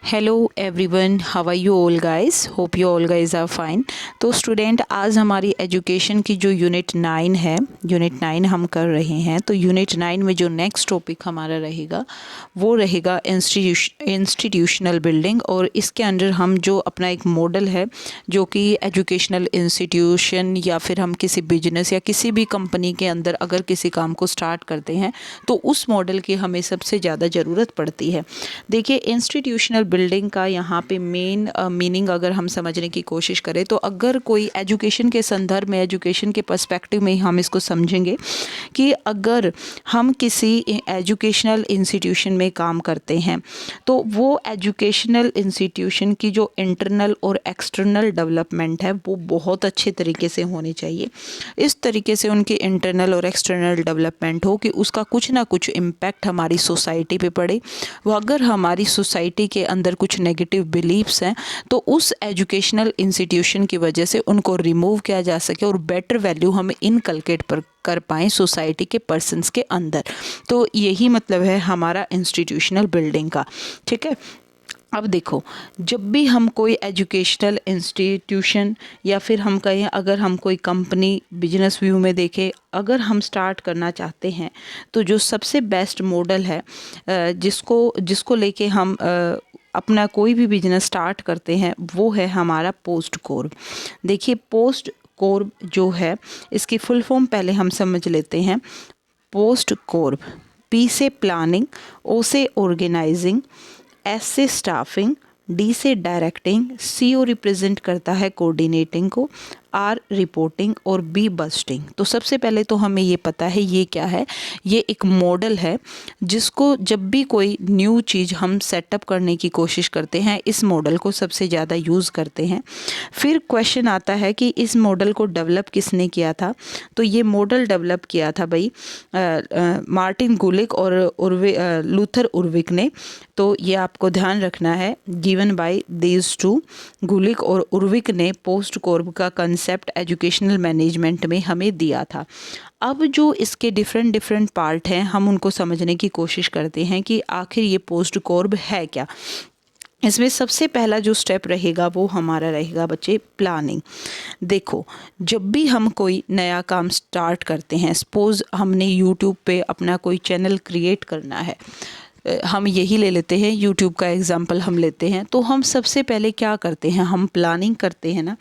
Hello everyone, how are you all guys? Hope you all guys are fine. तो student, आज हमारी education की जो यूनिट 9 है, यूनिट 9 हम कर रहे हैं। तो यूनिट 9 में जो नेक्स्ट टॉपिक हमारा रहेगा वो रहेगा इंस्टीट्यूशनल बिल्डिंग। और इसके अंदर हम जो अपना एक मॉडल है जो कि एजुकेशनल इंस्टीट्यूशन या फिर हम किसी बिजनेस या किसी भी कंपनी के अंदर अगर किसी काम को स्टार्ट करते हैं तो उस मॉडल की हमें सबसे ज़्यादा ज़रूरत पड़ती है। देखिए, इंस्टीट्यूशनल बिल्डिंग का यहाँ पे मेन मीनिंग अगर हम समझने की कोशिश करें तो अगर कोई एजुकेशन के संदर्भ में, एजुकेशन के पर्सपेक्टिव में हम इसको समझेंगे कि अगर हम किसी एजुकेशनल इंस्टीट्यूशन में काम करते हैं तो वो एजुकेशनल इंस्टीट्यूशन की जो इंटरनल और एक्सटर्नल डेवलपमेंट है वो बहुत अच्छे तरीके से होनी चाहिए। इस तरीके से उनकी इंटरनल और एक्सटर्नल डेवलपमेंट हो कि उसका कुछ ना कुछ इम्पैक्ट हमारी सोसाइटी पे पड़े। वो अगर हमारी सोसाइटी के अंदर कुछ नेगेटिव बिलीव्स हैं तो उस एजुकेशनल इंस्टीट्यूशन की वजह से उनको रिमूव किया जा सके और बेटर वैल्यू हम इनकलकेट पर कर पाएँ सोसाइटी के पर्सन्स के अंदर। तो यही मतलब है हमारा इंस्टीट्यूशनल बिल्डिंग का। ठीक है, अब देखो, जब भी हम कोई एजुकेशनल इंस्टीट्यूशन या फिर हम कहें अगर हम कोई कंपनी बिजनेस व्यू में देखें, अगर हम स्टार्ट करना चाहते हैं तो जो सबसे बेस्ट मॉडल है जिसको लेके हम अपना कोई भी बिजनेस स्टार्ट करते हैं वो है हमारा पोस्ट कोर। देखिए, पोस्ट कोर जो है इसकी फुल फॉर्म पहले हम समझ लेते हैं। पोस्ट कोर, पी से प्लानिंग, ओ से ऑर्गेनाइजिंग, एस से स्टाफिंग, डी से डायरेक्टिंग, सी ओ रिप्रेजेंट करता है कोऑर्डिनेटिंग को, आर रिपोर्टिंग और बी बस्टिंग। तो सबसे पहले तो हमें ये पता है ये क्या है। ये एक मॉडल है जिसको जब भी कोई न्यू चीज़ हम सेटअप करने की कोशिश करते हैं इस मॉडल को सबसे ज़्यादा यूज़ करते हैं। फिर क्वेश्चन आता है कि इस मॉडल को डेवलप किसने किया था। तो ये मॉडल डेवलप किया था भाई मार्टिन गुलिक और लूथर उर्विक ने। तो ये आपको ध्यान रखना है, गिवन बाय दीज टू। गुलिक और उर्विक ने पोस्ट कोर का कंसेप्ट एजुकेशनल मैनेजमेंट में हमें दिया था। अब जो इसके डिफरेंट पार्ट हैं हम उनको समझने की कोशिश करते हैं कि आखिर ये पोस्ट कोर्ब है क्या। इसमें सबसे पहला जो स्टेप रहेगा वो हमारा रहेगा बच्चे प्लानिंग। देखो, जब भी हम कोई नया काम स्टार्ट करते हैं, सपोज़ हमने यूट्यूब पे अपना कोई चैनल क्रिएट करना है, हम यही ले लेते हैं, यूट्यूब का एग्जांपल हम लेते हैं। तो हम सबसे पहले क्या करते हैं, हम प्लानिंग करते हैं ना।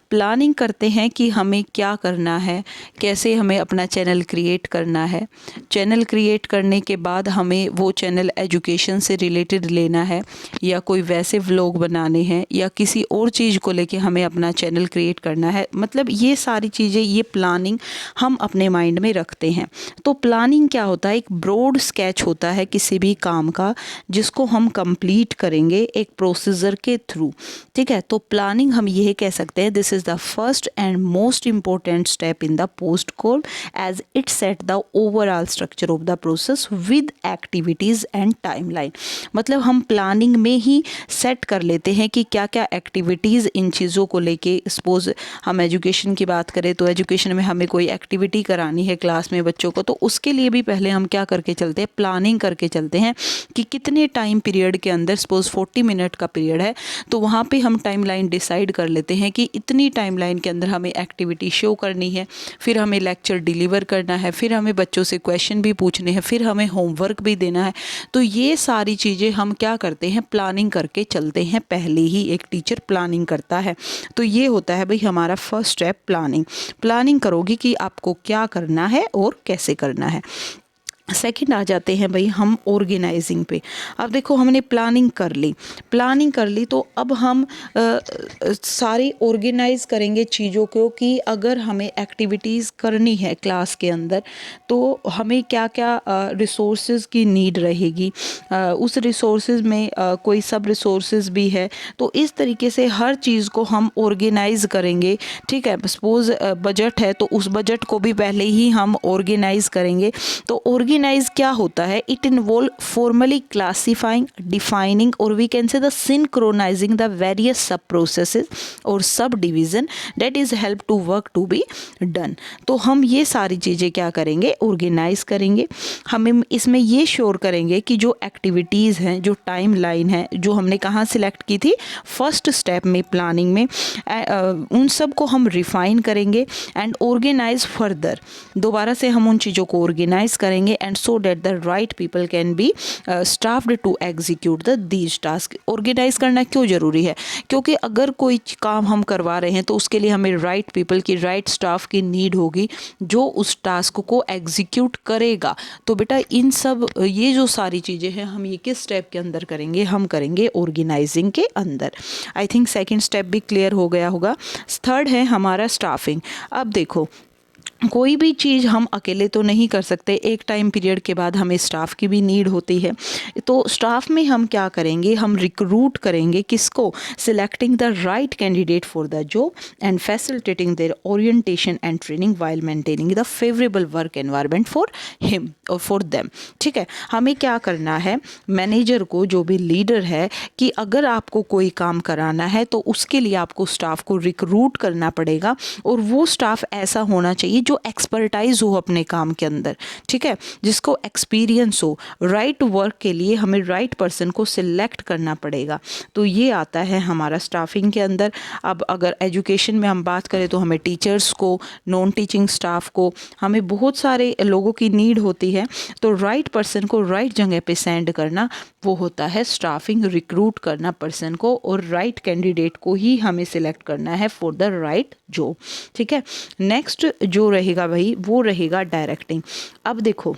प्लानिंग करते हैं कि हमें क्या करना है, कैसे हमें अपना चैनल क्रिएट करना है। चैनल क्रिएट करने के बाद हमें वो चैनल एजुकेशन से रिलेटेड लेना है या कोई वैसे व्लॉग बनाने हैं या किसी और चीज़ को लेके हमें अपना चैनल क्रिएट करना है। मतलब ये सारी चीज़ें, ये प्लानिंग हम अपने माइंड में रखते हैं। तो प्लानिंग क्या होता है, एक ब्रॉड स्केच होता है किसी भी काम का जिसको हम कंप्लीट करेंगे एक प्रोसीजर के थ्रू। ठीक है, तो प्लानिंग हम यही कह सकते हैं, this is the first and most important step in the post core as it set the overall structure of the process with activities and timeline. मतलब हम प्लानिंग में ही सेट कर लेते हैं कि क्या क्या एक्टिविटीज़ इन चीज़ों को लेके, सपोज हम एजुकेशन की बात करें तो एजुकेशन में हमें कोई एक्टिविटी करानी है क्लास में बच्चों को, तो उसके लिए भी पहले हम क्या करके चलते हैं, प्लानिंग करके चलते हैं कि कितने टाइम पीरियड के अंदर, सपोज 40 मिनट का पीरियड है तो वहाँ पे हम टाइमलाइन डिसाइड कर लेते हैं कि इतनी टाइमलाइन के अंदर हमें एक्टिविटी शो करनी है, फिर हमें लेक्चर डिलीवर करना है, फिर हमें बच्चों से क्वेश्चन भी पूछने हैं, फिर हमें होमवर्क भी देना है। तो ये सारी चीज़ें हम क्या करते हैं, प्लानिंग करके चलते हैं। पहले ही एक टीचर प्लानिंग करता है। तो ये होता है भाई हमारा फर्स्ट स्टेप, प्लानिंग। प्लानिंग करोगे कि आपको क्या करना है और कैसे करना है। सेकंड आ जाते हैं भाई हम ऑर्गेनाइजिंग पे। अब देखो, हमने प्लानिंग कर ली तो अब हम सारी ऑर्गेनाइज करेंगे चीज़ों को कि अगर हमें एक्टिविटीज़ करनी है क्लास के अंदर तो हमें क्या क्या रिसोर्सेज की नीड रहेगी, उस रिसोर्सेज में कोई सब रिसोर्सेज भी है। तो इस तरीके से हर चीज़ को हम ऑर्गेनाइज करेंगे। ठीक है, सपोज बजट है तो उस बजट को भी पहले ही हम ऑर्गेनाइज करेंगे। तो ऑर्गेनाइज क्या होता है? It involve formally classifying, defining और we can say the synchronizing the various sub processes और sub division that is help to work to be done. तो हम ये सारी चीज़ें क्या करेंगे? ऑर्गेनाइज करेंगे। हम इसमें ये श्योर करेंगे कि जो एक्टिविटीज़ हैं, जो टाइम लाइन है, जो हमने कहाँ सिलेक्ट की थी? फर्स्ट स्टेप में, प्लानिंग में, उन सब को हम रिफाइन करेंगे एंड ऑर्गेनाइज फर्दर। दोबारा से हम उन चीज़ों को ऑर्गेनाइज करेंगे and so that the right people can be staffed to execute the these task. Organise करना क्यों ज़रूरी है? क्योंकि अगर कोई काम हम करवा रहे हैं तो उसके लिए हमें राइट पीपल की, राइट स्टाफ की नीड होगी जो उस टास्क को एग्जीक्यूट करेगा। तो बेटा इन सब ये जो सारी चीज़ें हैं हम ये किस स्टेप के अंदर करेंगे? हम करेंगे ऑर्गेनाइजिंग के अंदर। आई थिंक सेकेंड स्टेप भी क्लियर हो गया होगा। थर्ड है हमारा स्टाफिंग। अब देखो, कोई भी चीज़ हम अकेले तो नहीं कर सकते, एक टाइम पीरियड के बाद हमें स्टाफ की भी नीड होती है। तो स्टाफ में हम क्या करेंगे? हम रिक्रूट करेंगे किसको? Selecting the right candidate for the job and facilitating their orientation and training while maintaining the favourable work environment for him और फॉर देम। ठीक है, हमें क्या करना है? मैनेजर को, जो भी लीडर है, कि अगर आपको कोई काम कराना है तो उसके लिए आपको स्टाफ को रिक्रूट करना पड़ेगा और वो स्टाफ ऐसा होना चाहिए जो एक्सपर्टाइज हो अपने काम के अंदर। ठीक है, जिसको एक्सपीरियंस हो। राइट वर्क के लिए हमें राइट पर्सन को सिलेक्ट करना पड़ेगा। तो ये आता है हमारा स्टाफिंग के अंदर। अब अगर एजुकेशन में हम बात करें तो हमें टीचर्स को, नॉन टीचिंग स्टाफ को, हमें बहुत सारे लोगों की नीड होती है। तो राइट पर्सन को राइट जगह पे सेंड करना वो होता है स्टाफिंग। रिक्रूट करना पर्सन को और राइट कैंडिडेट को ही हमें सिलेक्ट करना है फॉर द राइट जॉब। ठीक है, नेक्स्ट जो रहेगा भाई वो रहेगा डायरेक्टिंग। अब देखो,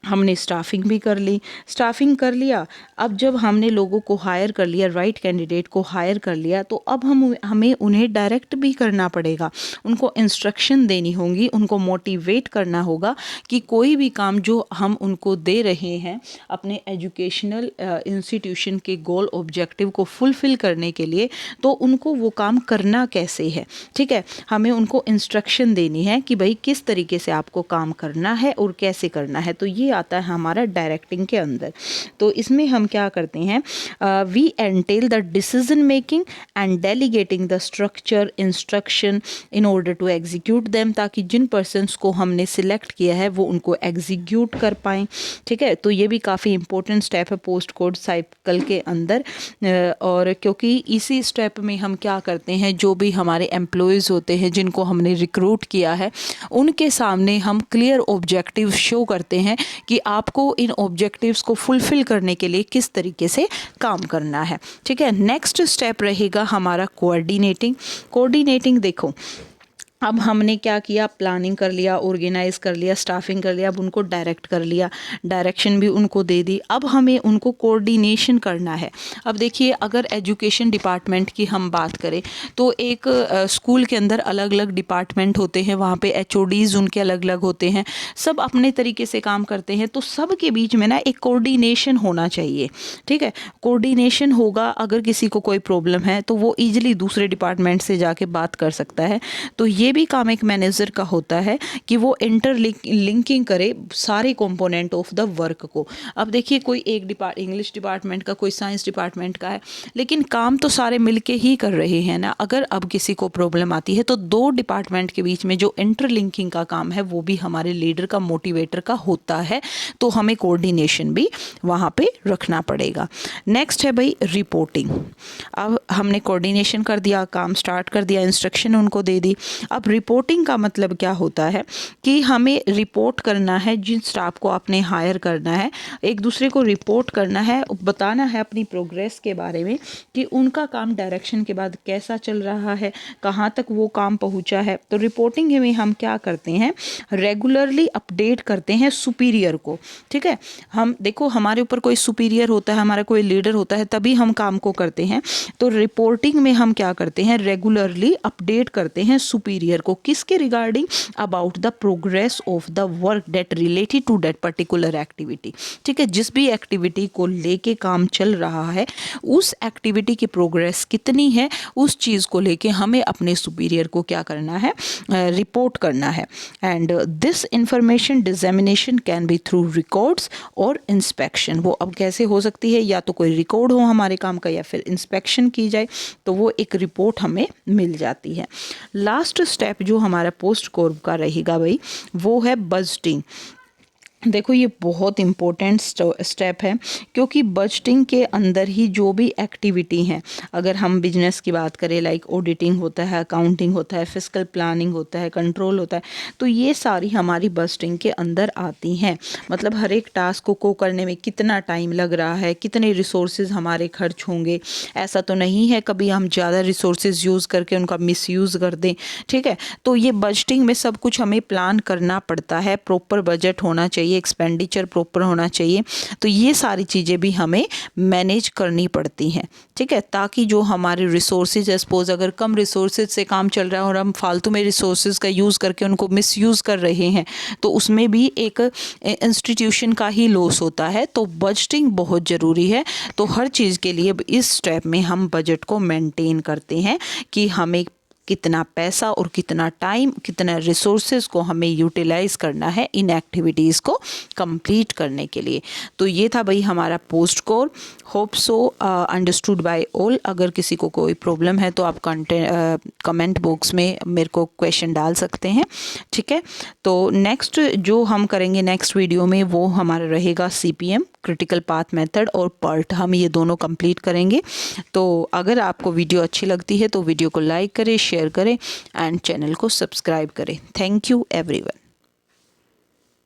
हमने स्टाफिंग भी कर ली, स्टाफिंग कर लिया। अब जब हमने लोगों को हायर कर लिया, राइट कैंडिडेट को हायर कर लिया, तो अब हमें उन्हें डायरेक्ट भी करना पड़ेगा। उनको इंस्ट्रक्शन देनी होगी, उनको मोटिवेट करना होगा कि कोई भी काम जो हम उनको दे रहे हैं अपने एजुकेशनल इंस्टीट्यूशन के गोल ऑब्जेक्टिव को फुलफ़िल करने के लिए, तो उनको वो काम करना कैसे है। ठीक है, हमें उनको इंस्ट्रक्शन देनी है कि भाई किस तरीके से आपको काम करना है और कैसे करना है। तो ये आता है हमारा डायरेक्टिंग के अंदर। तो इसमें हम क्या करते हैं? We entail the decision making and delegating the structure instruction in order to execute them, ताकि जिन पर्सन्स को हमने सिलेक्ट किया है वो उनको एग्जीक्यूट कर पाएँ। ठीक है, तो ये भी काफ़ी इंपॉर्टेंट स्टेप है पोस्ट कोड साइकिल के अंदर। और क्योंकि इसी स्टेप में हम क्या करते हैं, जो भी हमारे एम्प्लॉयज़ होते हैं जिनको हमने रिक्रूट किया है उनके सामने हम क्लियर ऑब्जेक्टिव शो करते हैं कि आपको इन ऑब्जेक्टिव्स को फुलफ़िल करने के लिए किस तरीके से काम करना है। ठीक है, नेक्स्ट स्टेप रहेगा हमारा कोऑर्डिनेटिंग। कोऑर्डिनेटिंग देखो, अब हमने क्या किया? प्लानिंग कर लिया, ऑर्गेनाइज कर लिया, स्टाफिंग कर लिया, अब उनको डायरेक्ट कर लिया, डायरेक्शन भी उनको दे दी। अब हमें उनको कोऑर्डिनेशन करना है। अब देखिए, अगर एजुकेशन डिपार्टमेंट की हम बात करें तो एक स्कूल के अंदर अलग अलग डिपार्टमेंट होते हैं, वहाँ पे HODs उनके अलग अलग होते हैं, सब अपने तरीके से काम करते हैं। तो सब के बीच में ना एक कोऑर्डिनेशन होना चाहिए। ठीक है, कोऑर्डिनेशन होगा, अगर किसी को कोई प्रॉब्लम है तो वो ईजिली दूसरे डिपार्टमेंट से जाके बात कर सकता है। तो ये भी काम एक मैनेजर का होता है कि वो इंटरलिंकिंग करे सारे कंपोनेंट ऑफ द वर्क को। अब देखिए, कोई एक इंग्लिश डिपार्टमेंट का, कोई साइंस डिपार्टमेंट का है, लेकिन काम तो सारे मिलके ही कर रहे हैं ना। अगर अब किसी को प्रॉब्लम आती है तो दो डिपार्टमेंट के बीच में जो इंटरलिंकिंग का काम है वो भी हमारे लीडर का, मोटिवेटर का होता है। तो हमें कोऑर्डिनेशन भी वहाँ पे रखना पड़ेगा। नेक्स्ट है भाई रिपोर्टिंग। अब हमने कोऑर्डिनेशन कर दिया, काम स्टार्ट कर दिया, इंस्ट्रक्शन उनको दे दी। अब रिपोर्टिंग का मतलब क्या होता है कि हमें रिपोर्ट करना है जिन स्टाफ को आपने हायर करना है, एक दूसरे को रिपोर्ट करना है, बताना है अपनी प्रोग्रेस के बारे में कि उनका काम डायरेक्शन के बाद कैसा चल रहा है, कहाँ तक वो काम पहुँचा है। तो रिपोर्टिंग में हम क्या करते हैं? रेगुलरली अपडेट करते हैं सुपीरियर को। ठीक है, हम देखो, हमारे ऊपर कोई सुपीरियर होता है, हमारा कोई लीडर होता है, तभी हम काम को करते हैं। तो रिपोर्टिंग में हम क्या करते हैं? रेगुलरली अपडेट करते हैं सुपीरियर सुपीरियर को, किसके regarding, about the progress of the work that related to that particular activity. ठीक है, जिस भी एक्टिविटी को लेके काम चल रहा है, उस एक्टिविटी की प्रोग्रेस कितनी है, उस चीज़ को लेके हमें अपने सुपीरियर को क्या करना है, रिपोर्ट करना है। And this information dissemination can be through records और इंस्पेक्शन। वो अब कैसे हो सकती है, या तो कोई रिकॉर्ड हो हमारे काम का, या फिर इंस्पेक्शन की जाए तो वो एक रिपोर्ट हमें मिल जाती है। लास्ट स्टेप जो हमारा पोस्ट कोर्प का रहेगा भाई, वो है बजटिंग। देखो ये बहुत इम्पोर्टेंट स्टेप है, क्योंकि बजटिंग के अंदर ही जो भी एक्टिविटी हैं, अगर हम बिजनेस की बात करें, लाइक ऑडिटिंग होता है, अकाउंटिंग होता है, फिजिकल प्लानिंग होता है, कंट्रोल होता है, तो ये सारी हमारी बजटिंग के अंदर आती हैं। मतलब हर एक टास्क को करने में कितना टाइम लग रहा है, कितने रिसोर्सेज हमारे खर्च होंगे। ऐसा तो नहीं है कभी हम ज़्यादा रिसोर्सेज यूज़ करके उनका मिसयूज़ कर दें। ठीक है, तो ये बजटिंग में सब कुछ हमें प्लान करना पड़ता है, प्रॉपर बजट होना चाहिए, एक्सपेंडिचर प्रॉपर होना चाहिए। तो ये सारी चीज़ें भी हमें मैनेज करनी पड़ती हैं। ठीक है, ताकि जो हमारे रिसोर्सेज, सपोज अगर कम रिसोर्सेज से काम चल रहा है और हम फालतू में रिसोर्सेज का यूज़ करके उनको मिसयूज़ कर रहे हैं, तो उसमें भी एक इंस्टीट्यूशन का ही लॉस होता है। तो बजटिंग बहुत ज़रूरी है। तो हर चीज़ के लिए इस स्टेप में हम बजट को मेंटेन करते हैं कि हमें कितना पैसा और कितना टाइम, कितना रिसोर्सेज को हमें यूटिलाइज करना है इन एक्टिविटीज़ को कंप्लीट करने के लिए। तो ये था भाई हमारा post core. Hope so understood by all. अगर किसी को कोई प्रॉब्लम है तो आप कमेंट बॉक्स में मेरे को क्वेश्चन डाल सकते हैं। ठीक है, तो नेक्स्ट जो हम करेंगे नेक्स्ट वीडियो में, वो हमारा रहेगा CPM, क्रिटिकल पाथ मेथड, और PERT। हम ये दोनों कंप्लीट करेंगे। तो अगर आपको वीडियो अच्छी लगती है तो वीडियो को लाइक करें, शेयर करें एंड चैनल को सब्सक्राइब करें। Thank you everyone.